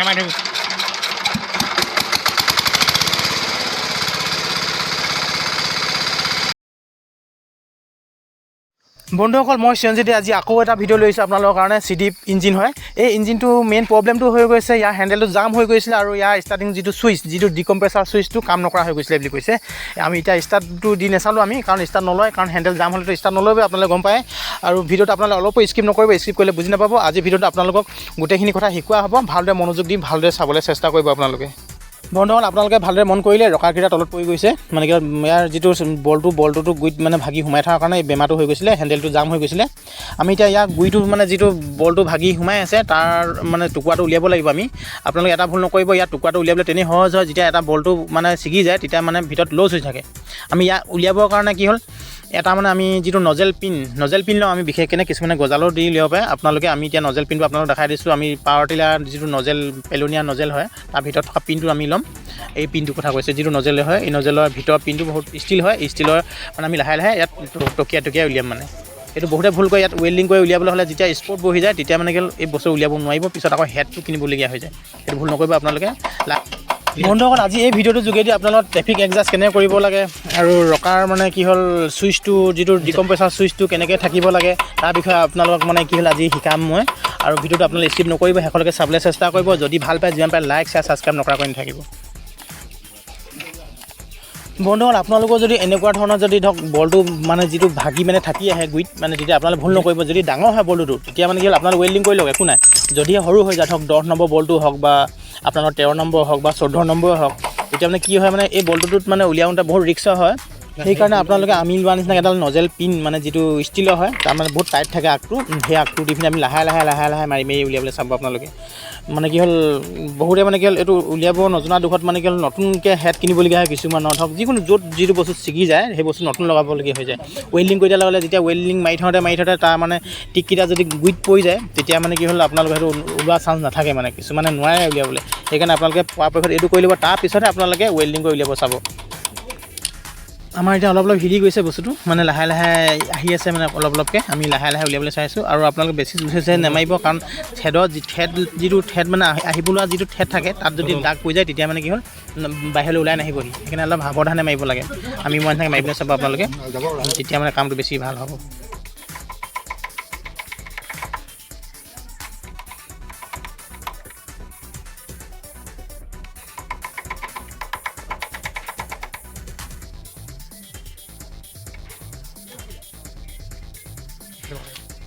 লাহে মাৰি থাকিব বন্ধুসকল মই চিৰঞ্জিতে আজি আকৌ এটা ভিডিঅ' লৈছোঁ আপোনালোকৰ কাৰণে CD ইঞ্জিন হয় এই ইঞ্জিনটো মেইন প্ৰব্লেমটো হৈ গৈছে ইয়াৰ হেণ্ডেলটো জাম হৈ গৈছিলে আৰু ইয়াৰ ষ্টাৰ্টিং যিটো চুইচ যিটো ডিকম্প্ৰেছাৰ চুইচটো কাম নকৰা হৈ গৈছিলে বুলি কৈছে আমি এতিয়া ষ্টাৰ্টটো দি নাচালোঁ আমি কাৰণ ষ্টাৰ্ট নলয় কাৰণ হেণ্ডেল জাম হ'লেতো ষ্টাৰ্ট নলয় আপোনালোকে গম পায় আৰু ভিডিঅ'টো আপোনালোকে অলপো স্কিপ নকৰিব স্কিপ কৰিলে বুজি নাপাব আজি ভিডিঅ'টো আপোনালোকক গোটেইখিনি কথা শিকোৱা হ'ব ভালদৰে মনোযোগ দি ভালদৰে চাবলৈ চেষ্টা কৰিব আপোনালোকে বন্ধুসকল আপোনালোকে ভালদৰে মন কৰিলে ৰকাৰকেইটা তলত পৰি গৈছে মানে কি ইয়াৰ যিটো বলটোতো গুইত মানে ভাগি সোমাই থকাৰ কাৰণে এই বেমাৰটো হৈ গৈছিলে হেণ্ডেলটো জাম হৈ গৈছিলে আমি এতিয়া ইয়াক গুইটো মানে যিটো বলটো ভাগি সোমাই আছে তাৰ মানে টুকুৰাটো উলিয়াব লাগিব আমি আপোনালোকে এটা ভুল নকৰিব ইয়াৰ টুকুৰাটো উলিয়াবলৈ তেনেই সহজ হয় যেতিয়া এটা বলটো মানে ছিগি যায় তেতিয়া মানে ভিতৰত লছ হৈ থাকে আমি ইয়াক উলিয়াবৰ কাৰণে কি হ'ল এটা মানে আমি যিটো নজেল পিন লওঁ আমি বিশেষকৈ কিছুমানে গজালো দি উলিয়াব পাৰে আপোনালোকে আমি এতিয়া নজেল পিনটো আপোনালোকক দেখাই দিছোঁ আমি পাৱাৰ টিলাৰ যিটো নজেল পেলনীয়া নজেল হয় তাৰ ভিতৰত থকা পিনটো আমি ল'ম এই পিনটোৰ কথা কৈছে যিটো নজেল হয় এই নজেলৰ ভিতৰৰ পিনটো বহুত ষ্টিল হয় ষ্টিলৰ মানে আমি লাহে লাহে ইয়াত টকীয়া উলিয়াম মানে এইটো বহুতে ভুল কৰে ইয়াত ৱেল্ডিং কৰি উলিয়াবলৈ হ'লে যেতিয়া স্পট বহি যায় তেতিয়া মানে এই বস্তু উলিয়াব নোৱাৰিব পিছত আকৌ হেডটো কিনিবলগীয়া হৈ যায় সেইটো ভুল নকৰিব আপোনালোকে বন্ধুসকল আজি এই ভিডিঅ'টোৰ যোগেদি আপোনালোক ট্ৰেফিক এডজাষ্ট কেনেকৈ কৰিব লাগে আৰু ৰকাৰ মানে কি হ'ল চুইচটো যিটো ডিকম্প্ৰেছাৰ চুইচটো কেনেকৈ থাকিব লাগে তাৰ বিষয়ে আপোনালোকক মানে কি হ'ল আজি শিকাম মই আৰু ভিডিঅ'টো আপোনালোকে স্কিপ নকৰিব শেষলৈকে চাবলৈ চেষ্টা কৰিব যদি ভাল পায় যিমান পাৰে লাইক শ্বেয়াৰ ছাবস্ক্ৰাইব নকৰাকৈ নাথাকিব বন্ধুসকল আপোনালোকৰ যদি এনেকুৱা ধৰণৰ যদি ধৰক বলটো মানে যিটো ভাগি মানে থাকি আহে গুইত মানে তেতিয়া আপোনালোকে ভুল নকৰিব যদি ডাঙৰ হয় বলটো তেতিয়া মানে কি হ'ল আপোনালোকে ৱেল্ডিং কৰি লওক একো নাই যদি সৰু হৈ যায় ধৰক 10 নম্বৰ বলটো হওক বা আপোনালোকৰ 13 নম্বৰ হওক বা 14 নম্বৰ হওক তেতিয়া মানে কি হয় মানে এই বলটোত মানে উলিয়াওঁতে বহুত ৰিস্ক হয় সেইকাৰণে আপোনালোকে আমি লোৱা নিচিনা এডাল নজেল পিন মানে যিটো ষ্টিলৰ হয় তাৰ মানে বহুত টাইট থাকে আগটো সেই আগটো দি পিনে আমি লাহে লাহে মাৰি উলিয়াবলৈ চাব আপোনালোকে মানে কি হ'ল বহুতে মানে কি হ'ল এইটো উলিয়াব নজনা দুখত মানে কি হ'ল নতুনকৈ হেড কিনিবলগীয়া হয় কিছুমানৰ ধৰক যিকোনো য'ত যিটো বস্তু ছিগি যায় সেই বস্তু নতুন লগাবলগীয়া হৈ যায় ৱেল্ডিং কৰি দিয়াৰ লগে যেতিয়া ৱেল্ডিং মাৰি থওঁতে তাৰ মানে টিককেইটা যদি গুইত পৰি যায় তেতিয়া মানে কি হ'ল আপোনালোকে সেইটো ওলোৱা চান্স নাথাকে মানে কিছুমানে নোৱাৰে উলিয়াবলৈ সেইকাৰণে আপোনালোকে পৰাপক্ষত এইটো কৰি ল'ব তাৰপিছতহে আপোনালোকে ৱেল্ডিং কৰি উলিয়াব চাব আমাৰ এতিয়া অলপ হিলি গৈছে বস্তুটো মানে লাহে লাহে আহি আছে মানে অলপকৈ আমি লাহে উলিয়াবলৈ চাইছোঁ আৰু আপোনালোকে বেছি জোৰছে নেমাৰিব কাৰণ যিটো থেড মানে আহিবলোৱা যিটো থেড থাকে তাত যদি দাগ পৰি যায় তেতিয়া মানে কি হ'ল বাহিৰলৈ ওলাই নাহিবহি সেইকাৰণে অলপ সাৱধানে মাৰিব লাগে আমি মই এনেকৈ মাৰিবলৈ চাব আপোনালোকে তেতিয়া মানে কামটো বেছি ভাল হ'ব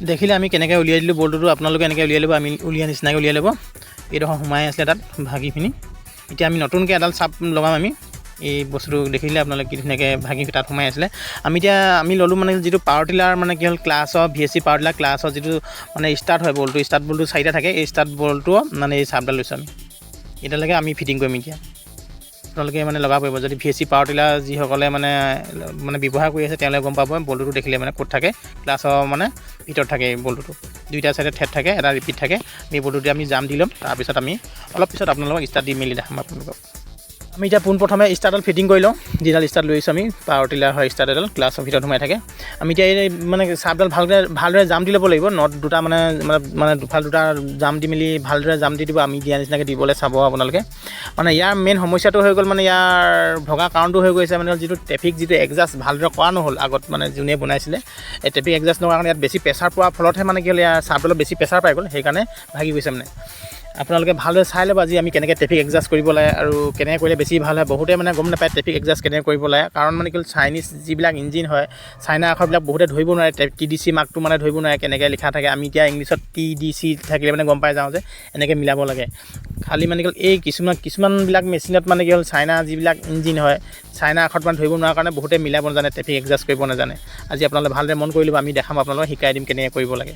দেখিলে আমি কেনেকৈ উলিয়াই দিলোঁ বলটোতো আপোনালোকে এনেকৈ উলিয়াই ল'ব আমি উলিয়াই নিচিনাকৈ উলিয়াই ল'ব এইডোখৰ সোমাই আছিলে তাত ভাগি পিনি এতিয়া আমি নতুনকৈ এডাল চাপ লগাম আমি এই বস্তুটো দেখিলে আপোনালোকে কি ধুনীয়াকৈ ভাগি তাত সোমাই আছিলে আমি ল'লোঁ মানে যিটো পাৱাৰ টিলাৰ মানে কি হ'ল ক্লাছৰ VSC পাৱাৰ টিলাৰ ক্লাছৰ যিটো মানে ষ্টাৰ্ট হয় বলটো ষ্টাৰ্ট বলটো 4টা থাকে এই ষ্টাৰ্ট বলটো মানে এই চাপডাল লৈছোঁ আমি এতিয়ালৈকে আমি ফিটিং কৰিম এতিয়া আপোনালোকে মানে লগাব পাৰিব যদি VSC পাৱাৰ টিলাৰ যিসকলে মানে ব্যৱহাৰ কৰি আছে তেওঁলোকে গম পাব বলটোতো দেখিলে মানে ক'ত থাকে ক্লাছৰ মানে ভিতৰত থাকে এই বলটোতো দুইটা চাইডে থেড থাকে এটা ৰিপিট থাকে এই বলটোতে আমি জাম দি ল'ম তাৰপিছত আমি অলপ পিছত আপোনালোকক ষ্টাৰ্ট দি মেলি দেখাম আপোনালোকক আমি এতিয়া পোনপ্ৰথমে ষ্টাৰ্টডাল ফিটিং কৰি লওঁ যিডাল ষ্টাৰ্ট লৈ আহিছোঁ আমি পাৱাৰ টিলাৰ হয় ষ্টাৰ্ট এডাল ক্লাছৰ ভিতৰত সোমাই থাকে আমি এতিয়া এই মানে চাপডাল ভালদৰে জাম দি ল'ব লাগিব নট দুটা মানে দুফাল দুটা জাম দি মেলি ভালদৰে জাম দি দিব আমি দিয়া নিচিনাকৈ দিবলৈ চাব আপোনালোকে মানে ইয়াৰ মেইন সমস্যাটো হৈ গ'ল মানে ইয়াৰ ভগা কাৰণটো হৈ গৈছে মানে যিটো ট্ৰেফিক যিটো এডজাষ্ট ভালদৰে কৰা নহ'ল আগত মানে যোনে বনাইছিলে এই ট্ৰেফিক এডজাষ্ট নোহোৱাৰ কাৰণে ইয়াত বেছি প্ৰেছাৰ পোৱাৰ ফলতহে মানে কি হ'ল ইয়াৰ চাপডালত বেছি প্ৰেছাৰ পাই গ'ল সেইকাৰণে ভাগি গৈছে মানে আপোনালোকে ভালদৰে চাই ল'ব আজি আমি কেনেকৈ ট্ৰেফিক এডজাষ্ট কৰিব লাগে আৰু কেনেকৈ কৰিলে বেছি ভাল হয় বহুতে মানে গম নাপায় ট্ৰেফিক এডজাষ্ট কেনেকৈ কৰিব লাগে কাৰণ মানে কি হ'ল চাইনিজ যিবিলাক ইঞ্জিন হয় চাইনা আখৰবিলাক বহুতে ধৰিব নোৱাৰে TDC মাৰ্কটো মানে ধৰিব নোৱাৰে কেনেকৈ লিখা থাকে আমি এতিয়া ইংলিছত TDC থাকিলে মানে গম পাই যাওঁ যে এনেকৈ মিলাব লাগে খালি মানে কি হ'ল এই কিছুমানবিলাক মেচিনত মানে কি হ'ল চাইনা যিবিলাক ইঞ্জিন হয় চাইনা আখৰত মানে ধৰিব নোৱাৰাৰ কাৰণে বহুতে মিলাব নাজানে ট্ৰেফিক এডজাষ্ট কৰিব নাজানে আজি আপোনালোকে ভালদৰে মন কৰি ল'ব আমি দেখাম আপোনালোকক শিকাই দিম কেনেকৈ কৰিব লাগে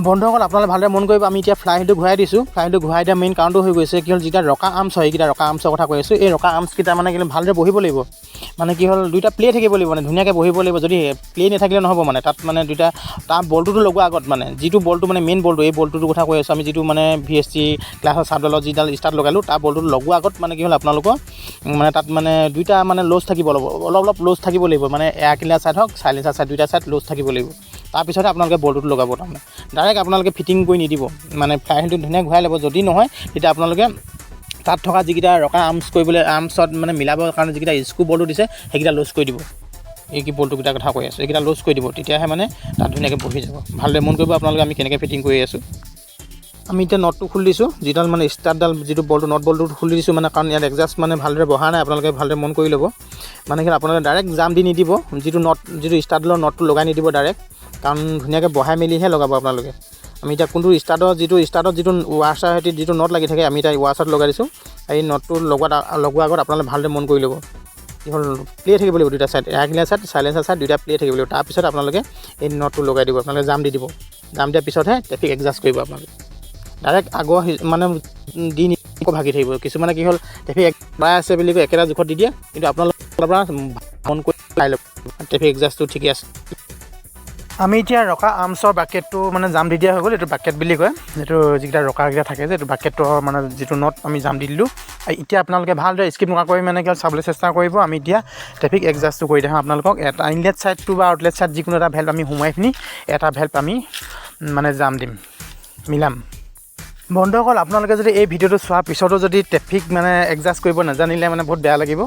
বন্ধুসকল আপোনালোকে ভালদৰে মন কৰিব আমি এতিয়া ফ্লাইটো ঘূৰাই দিছোঁ ফ্লাইটো ঘূৰাই দিয়া মেইন কাৰণটো হৈ গৈছে কি হ'ল যেতিয়া ৰকা আৰ্মছ হয় এইকেইটা ৰকা আৰ্মছৰ কথা কৈ আছোঁ এই ৰকা আৰ্মছকেইটা মানে কি ভালদৰে বহিব লাগিব মানে কি হ'ল দুইটা প্লে থাকিব লাগিব মানে ধুনীয়াকৈ বহিব লাগিব যদি প্লে নাথাকিলে নহ'ব মানে তাত মানে দুইটা তাৰ বলটোতো লগোৱা আগত মানে যিটো বলটো মানে মেইন বলটো এই বলটোৰ কথা কৈ আছোঁ আমি যিটো মানে VSC ক্লাছৰ চাপডালত যিডাল ষ্টাৰ্ট লগালোঁ তাৰ বলটোতো লগোৱা আগত মানে কি হ'ল আপোনালোকৰ মানে তাত মানে দুইটা মানে লছ থাকিব অলপ লছ থাকিব লাগিব মানে এয়াৰ ক্লিনাৰ ছাইড হওক চাইলেঞ্চাৰ ছাইড দুইটা ছাইড লছ থাকিব লাগিব তাৰপিছতহে আপোনালোকে বল্টুটো লগাব। তাৰমানে ডাইৰেক্ট আপোনালোকে ফিটিং কৰি নিদিব, মানে ফ্লাই হুইলটো ধুনীয়াকৈ ঘূৰাই ল'ব। যদি নহয় তেতিয়া আপোনালোকে তাত থকা যিকেইটা ৰকা আৰ্মছত মানে মিলাবৰ কাৰণে যিকেইটা স্ক্ৰু বল্টু দিছে সেইকেইটা লুজ কৰি দিব। এই কি বল্টুকেইটাৰ কথা কৈ আছোঁ, এইকেইটা লুজ কৰি দিব, তেতিয়াহে মানে তাত ধুনীয়াকৈ বহি যাব। ভালদৰে মন কৰিব আপোনালোকে আমি কেনেকৈ ফিটিং কৰি আছোঁ। আমি এতিয়া নটটো খুলি দিছোঁ, যিডাল মানে ষ্টাৰ্টডাল যিটো বল্টু নট বল্টুটো খুলি দিছোঁ, মানে কাৰণ ইয়াত এডজাষ্ট মানে ভালদৰে বহা নাই। আপোনালোকে ভালদৰে মন কৰি ল'ব। মানে কি আপোনালোকে ডাইৰেক্ট জাম দি নিদিব, যিটো ষ্টাৰ্টডালৰ নটটো লগাই নিদিব ডাইৰেক্ট, কাৰণ ধুনীয়াকৈ বহাই মেলিহে লগাব আপোনালোকে। আমি এতিয়া কোনটো ষ্টাৰ্টত যিটো ৱাছাৰ সৈতে যিটো নট লাগি থাকে, আমি এতিয়া ৱাছাৰত লগাই দিছোঁ। এই নটটো লগোৱাৰ আগত আপোনালোকে ভালদৰে মন কৰি ল'ব। কি হ'ল, প্লে থাকিব লাগিব দুটা চাইড, এয়াৰকিলাৰ চাইড চাইলেঞ্চাৰ চাইড দুটা প্লে থাকিব লাগিব। তাৰপিছত আপোনালোকে এই নটটো লগাই দিব, আপোনালোকে জাম দি দিব। জাম দিয়াৰ পিছতহে ট্ৰেফিক এডজাষ্ট কৰিব আপোনালোকে। ডাইৰেক্ট আগৰ মানে দি আকৌ ভাগি থাকিব। কিছুমানে কি হ'ল ট্ৰেফিক পাই আছে বুলি কৈ একেটা জোখত দি দিয়ে, কিন্তু আপোনালোকৰ পৰা মন কৰি চাই ল'ব ট্ৰেফিক এডজাষ্টটো ঠিকে আছে। আমি এতিয়া ৰকা আৰ্মছৰ বাকেটটো মানে জাম দি দিয়া হৈ গ'ল। এইটো বাকেট বুলি কয়, যিটো যিকেইটা ৰকাকেইটা থাকে যে, এইটো বাকেটৰ মানে যিটো নট আমি জাম দি দিলোঁ। এতিয়া আপোনালোকে ভালদৰে স্কিপ নকৰাকৈ মানে কি চাবলৈ চেষ্টা কৰিব। আমি এতিয়া ট্ৰেফিক এডজাষ্টটো কৰি দেখাওঁ আপোনালোকক। এটা ইনলেট ছাইডটো বা আউটলেট ছাইড যিকোনো এটা ভেল্ভ আমি সোমাই পিনি এটা ভেল্ভ আমি মানে জাম দিম, মিলাম। বন্ধুসকল, আপোনালোকে যদি এই ভিডিঅ'টো চোৱাৰ পিছতো যদি ট্ৰেফিক মানে এডজাষ্ট কৰিব নাজানিলে মানে বহুত বেয়া লাগিব।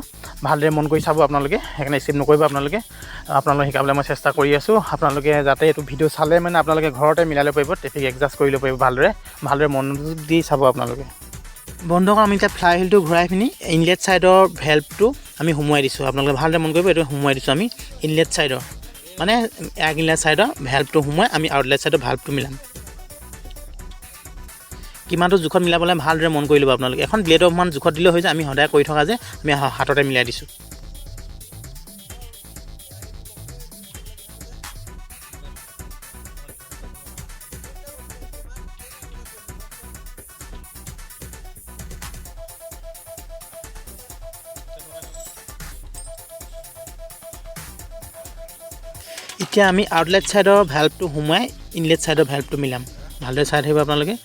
ভালদৰে মন কৰি চাব আপোনালোকে, সেইকাৰণে স্কিপ নকৰিব। আপোনালোকে শিকাবলৈ মই চেষ্টা কৰি আছোঁ। আপোনালোকে যাতে এইটো ভিডিঅ' চালে মানে আপোনালোকে ঘৰতে মিলাই ল'ব পাৰিব, ট্ৰেফিক এডজাষ্ট কৰি ল'ব পাৰিব। ভালদৰে মনোযোগ দি চাব আপোনালোকে। বন্ধুসকল, আমি এতিয়া ফ্লাই হুইলটো ঘূৰাই পিনি ইনলেট ছাইডৰ ভেল্ভটো আমি সোমোৱাই দিছোঁ। আপোনালোকে ভালদৰে মন কৰিব, এইটো সোমোৱাই দিছোঁ আমি ইনলেট ছাইডৰ, মানে এয়াৰ ইনলেট ছাইডৰ ভেল্ভটো সোমোৱাই আমি আউটলেট ছাইডৰ ভেল্ভটো মিলাম। কিমানটো জোখত মিলাবলৈ ভালদৰে মন কৰি ল'ব আপোনালোকে। এখন ব্লেড অকণমান জোখত দিলেও হৈ যায়, আমি সদায় কৰি থকা যে আমি হাততে মিলাই দিছোঁ। এতিয়া আমি আউটলেট ছাইডৰ ভেল্ভটো সোমোৱাই ইনলেট ছাইডৰ ভেল্ভটো মিলাম। ভালদৰে চাই থাকিব আপোনালোকে।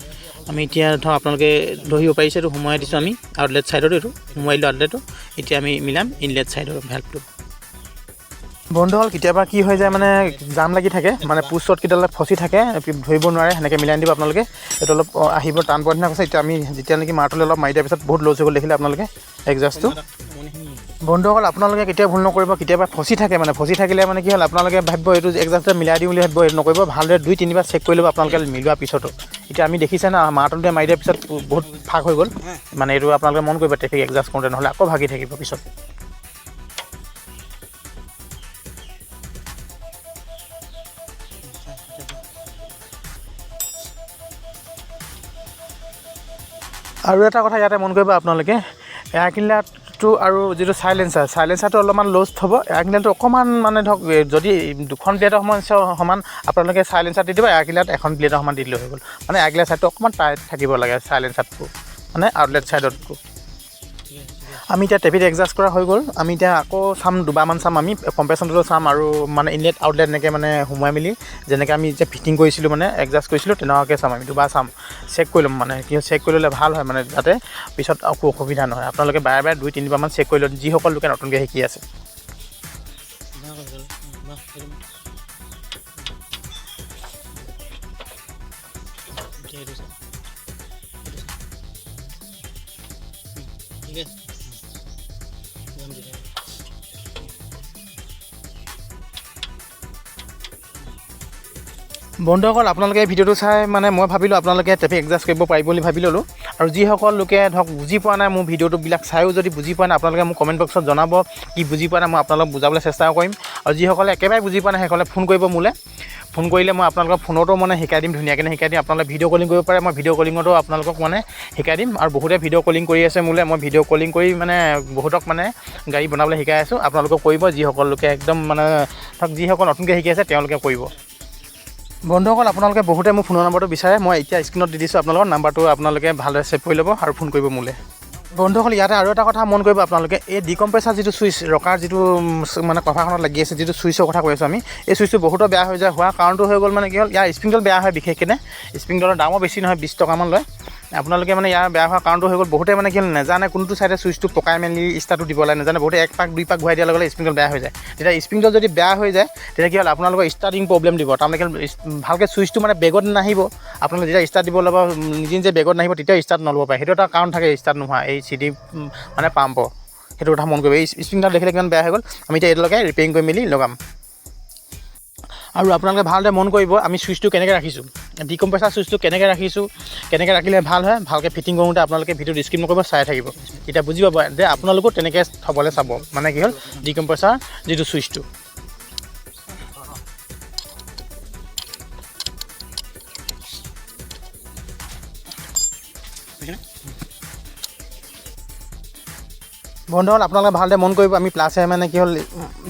আমি এতিয়া আপোনালোকে ধৰিব পাৰিছে, এইটো সোমোৱাই দিছোঁ আমি আউটলেট ছাইডত, এইটো সোমোৱাই দিলোঁ আউটলেটটো। এতিয়া আমি মিলাম ইনলেট ছাইডৰ ভেল্ভটো। বন্ধুসকল, কেতিয়াবা কি হৈ যায় মানে জাম লাগি থাকে, মানে পুষ্টত কেতিয়াবা ফচি থাকে, ধৰিব নোৱাৰে, সেনেকৈ মিলাই দিব আপোনালোকে। এইটো অলপ আহিব টান পোৱা নিচিনা কৈছে। এতিয়া আমি যেতিয়া নেকি মাৰটোলৈ অলপ মাৰি দিয়াৰ পিছত বহুত লছ হৈ গ'ল দেখিলে আপোনালোকে এডজাষ্টটো। বন্ধুসকল, আপোনালোকে কেতিয়াও ভুল নকৰিব। কেতিয়াবা ফচি থাকিলে মানে কি হ'ল, আপোনালোকে ভাবিব এইটো এডজাষ্টটো মিলাই দিম বুলি ভাবিব, এইটো নকৰিব। ভালদৰে 2-3বাৰ চেক কৰি ল'ব আপোনালোকে মিলোৱাৰ পিছতো। এতিয়া আমি দেখিছে না, মাৰটোতে মাৰি দিয়াৰ পিছত বহুত ফাক হৈ গ'ল। মানে এইটো আপোনালোকে মন কৰিব ট্ৰেফিক এডজাষ্ট কৰোঁতে, নহ'লে আকৌ ভাগি থাকিব পিছত। আৰু এটা কথা ইয়াতে মন কৰিব আপোনালোকে, এয়াৰ ক্লিনাৰটো আৰু যিটো চাইলেঞ্চাৰটো অলপমান লষ্ট হ'ব। এয়াৰ ক্লিনাৰটো অকণমান মানে ধৰক, যদি দুখন ব্লেডৰ সমান আপোনালোকে চাইলেঞ্চাৰ দি দিব, এয়াৰ ক্লিনাৰত এখন ব্লেডৰ সমান দি দিলে হৈ গ'ল। মানে এয়াৰ ক্লিনাৰ ছাইডটো অকণমান টাইট থাকিব লাগে চাইলেঞ্চাৰটো, মানে আউটলেট ছাইডতকৈ। আমি এতিয়া ট্ৰেফিক এডজাষ্ট কৰা হৈ গ'ল। আমি এতিয়া আকৌ দুবাৰমান চাম, আমি কম্প্ৰেছনটো চাম আৰু মানে ইনলেট আউটলেট এনেকৈ মানে সোমোৱাই মেলি যেনেকৈ আমি এতিয়া ফিটিং কৰিছিলোঁ, মানে এডজাষ্ট কৰিছিলোঁ, তেনেকুৱাকৈ চাম। আমি দুবাৰ চাম, চেক কৰি ল'ম। মানে কি চেক কৰি ল'লে ভাল হয়, মানে যাতে পিছত একো অসুবিধা নহয়। আপোনালোকে বাৰে 2-3বাৰমান চেক কৰি লওক, যিসকল লোকে নতুনকৈ শিকি আছে। বন্ধুসকল, আপোনালোকে ভিডিঅ'টো চাই মানে মই ভাবিলোঁ আপোনালোকে ট্ৰেফিক এডজাষ্ট কৰিব পাৰিব বুলি ভাবি ল'লোঁ। আৰু যিসকল লোকে ধৰক বুজি পোৱা নাই, মোৰ ভিডিঅ'টোবিলাক চায়ো যদি বুজি পোৱা নাই, আপোনালোকে মোক কমেণ্ট বক্সত জনাব কি বুজি পোৱা নাই, মই আপোনালোকক বুজাবলৈ চেষ্টা কৰিম। আৰু যিসকলে একেবাৰে বুজি পোৱা নাই, সেইসকলে ফোন কৰিব মোলৈ। ফোন কৰিলে মই আপোনালোকক ফোনতো মানে শিকাই দিম, ধুনীয়াকৈ শিকাই দিম। আপোনালোকে ভিডিঅ' কলিং কৰিব পাৰে, মই ভিডিঅ' কলিঙতো আপোনালোকক মানে শিকাই দিম। আৰু বহুতে ভিডিঅ' কলিং কৰি আছে মোলৈ, মই ভিডিঅ' কলিং কৰি মানে বহুতক মানে গাড়ী বনাবলৈ শিকাই আছোঁ। আপোনালোকক কৰিব, যিসকল লোকে একদম মানে ধৰক যিসকল নতুনকৈ শিকি আছে তেওঁলোকে কৰিব। বন্ধুসকল, আপোনালোকে বহুতে মোৰ ফোনৰ নম্বৰটো বিচাৰে, মই এতিয়া স্ক্ৰীণত দি দিছোঁ আপোনালোকৰ নাম্বাৰটো। আপোনালোকে ভালদৰে ছেভ কৰি ল'ব আৰু ফোন কৰিব মোলৈ। বন্ধুসকল, ইয়াতে আৰু এটা কথা মন কৰিব আপোনালোকে, এই ডিকম্প্ৰেছাৰ যিটো ছুইচ, ৰকাৰ যিটো মানে কভাৰখনত লাগি আছে, যিটো ছুইচৰ কথা কৈ আছোঁ আমি, এই ছুইচটো বহুতো বেয়া হৈ যায়। হোৱাৰ কাৰণটো হৈ গ'ল মানে কি হ'ল, ইয়াৰ স্প্ৰিংডাল বেয়া হয়। বিশেষকৈ স্প্ৰিংডালৰ দামো বেছি নহয়, 20 টকামান লয়। আপোনালোকে মানে ইয়াৰ বেয়া হোৱা কাৰণটো হৈ গ'ল বহুতে মানে কি নাজানে কোনটো চাইডে চুইচটো পকাই মেলি ষ্টাৰ্টটো দিব লাগে নাজানে বহুতে 1 পাক 2 পাক ঘূৰাই দিয়াৰ লগে লগে স্প্ৰিংডল বেয়া হৈ যায় তেতিয়া স্প্ৰিংডল যদি বেয়া হৈ যায় তেতিয়া কি হ'ল আপোনালোকৰ ষ্টাৰ্টিং প্ৰব্লেম দিব তাৰমানে ভালকৈ চুইচটো মানে বেগত নাহিব আপোনালোকে যেতিয়া ষ্টাৰ্ট দিব ল'ব নিজে নিজে বেগত নাহিব তেতিয়া ষ্টাৰ্ট নল'ব পাৰে সেইটো এটা কাৰণ থাকে ষ্টাৰ্ট নোহোৱা এই CD মানে পাম্পৰ সেইটো কথা মন কৰিব এই স্প্ৰিংডাল দেখিলে কিমান বেয়া হৈ গ'ল আমি এতিয়া এইটোলৈকে ৰিপেয়াৰিং কৰি মেলি লগাম আৰু আপোনালোকে ভালদৰে মন কৰিব আমি চুইচটো কেনেকৈ ৰাখিছোঁ ডিকম্প্ৰেছাৰ চুইচটো কেনেকৈ ৰাখিছোঁ কেনেকৈ ৰাখিলে ভাল হয় ভালকৈ ফিটিং কৰোঁতে আপোনালোকে ভিডিঅ'টো স্কিপ নকৰিব চাই থাকিব তেতিয়া বুজি পাব যে আপোনালোকো তেনেকৈ থ'বলৈ চাব মানে কি হ'ল ডিকম্প্ৰেছাৰ যিটো চুইচটো বন্ধুসকল আপোনালোকে ভালদৰে মন কৰিব আমি প্লাছে মানে কি হ'ল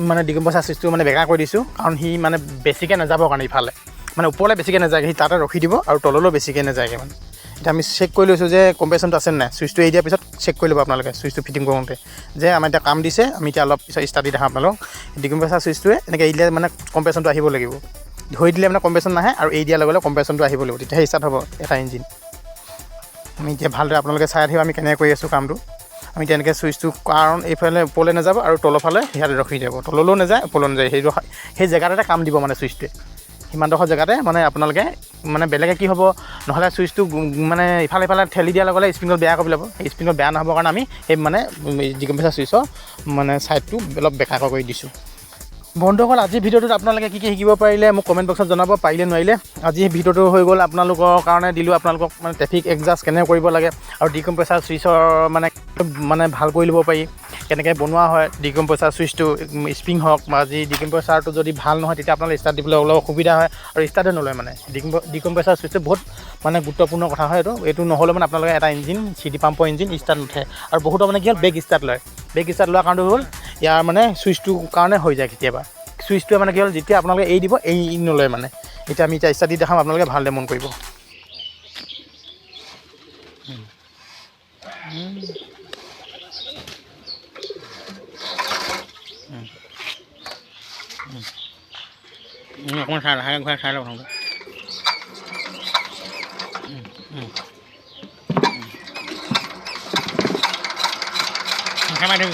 মানে ডিকম্প্ৰেছাৰ চুইচটো মানে বেকা কৰি দিছোঁ কাৰণ সি মানে বেছিকৈ নাযাবৰ কাৰণে ইফালে মানে ওপৰলৈ বেছিকৈ নাযায়গৈ সি তাতে ৰখি দিব আৰু তললৈও বেছিকৈ নাযায়গৈ মানে এতিয়া আমি চেক কৰি লৈছোঁ যে কম্প্ৰেছনটো আছে নাই চুইচটো এৰি দিয়াৰ পিছত চেক কৰি ল'ব আপোনালোকে চুইচটো ফিটিং কৰোঁতে যে আমাৰ এতিয়া কাম দিছে আমি এতিয়া অলপ পিছত ষ্টাৰ্ট দি দেখাম আপোনালোকক ডিকম্প্ৰেছাৰ চুইচটোৱে এনেকৈ এৰি দিলে মানে কম্প্ৰেছনটো আহিব লাগিব ধৰি দিলে মানে কম্প্ৰেছন নাহে আৰু এৰি দিয়াৰ লগে লগে কম্প্ৰেছনটো আহিব লাগিব তেতিয়াহে ষ্টাৰ্ট হ'ব এটা ইঞ্জিন আমি এতিয়া ভালদৰে আপোনালোকে চাই থাকিব আমি কেনেকৈ কৰি আছোঁ কামটো আমি তেনেকৈ চুইচটো কাৰণ এইফালে ওপৰলৈ নাযাব আৰু তলৰ ফালে সিহঁতে ৰখি যাব তললৈও নাযায় ওপৰলৈ নাযায় সেই জেগাতে কাম দিব মানে চুইচটোৱে সিমানডোখৰ জেগাতে মানে আপোনালোকে মানে বেলেগে কি হ'ব নহ'লে চুইচটো মানে ইফালে ঠেলি দিয়াৰ লগে লগে স্প্ৰিংডল বেয়া কৰি ল'ব সেই স্প্ৰিংডল বেয়া নহ'বৰ কাৰণে আমি সেই মানে ডিকম্প্ৰেছাৰ চুইচৰ মানে ছাইডটো অলপ বেকা কৰি দিছোঁ বন্ধুসকল আজিৰ ভিডিঅ'টোত আপোনালোকে কি শিকিব পাৰিলে মোক কমেণ্ট বক্সত জনাব পাৰিলে নোৱাৰিলে আজি ভিডিঅ'টো হৈ গ'ল আপোনালোকৰ কাৰণে দিলোঁ আপোনালোকক মানে ট্ৰেফিক এডজাষ্ট কেনেকৈ কৰিব লাগে আৰু ডিকম্প্ৰেছাৰ চুইচৰ মানে ভাল কৰি ল'ব পাৰি কেনেকৈ বনোৱা হয় ডিকম্প্ৰেছাৰ চুইচটো স্প্ৰিং হওক বা যি ডিকম্প্ৰেছাৰটো যদি ভাল নহয় তেতিয়া আপোনালোকে ষ্টাৰ্ট দিবলৈ অলপ অসুবিধা হয় আৰু ষ্টাৰ্টে নলয় মানে ডিকম্প্ৰেছাৰ চুইচটো বহুত মানে গুৰুত্বপূৰ্ণ কথা হয় এইটো নহ'লে মানে আপোনালোকে এটা ইঞ্জিন CD পাম্পৰ ইঞ্জিন ষ্টাৰ্ট নুঠে আৰু বহুতৰ মানে কি হ'ল বেগ ষ্টাৰ্ট লয় বেগ ষ্টাৰ্ট লোৱাৰ কাৰণটো হ'ল ইয়াৰ মানে চুইচটোৰ কাৰণে হৈ যায় কেতিয়াবা চুইচটোৱে মানে কি হ'ল যেতিয়া আপোনালোকে এৰি দিব এৰি নলয় মানে এতিয়া আমি ষ্টাৰ্ট দি দেখাম আপোনালোকে ভালদৰে মন কৰিব অকণমান চাই লাহে ঘূৰাই চাই লওক মাৰি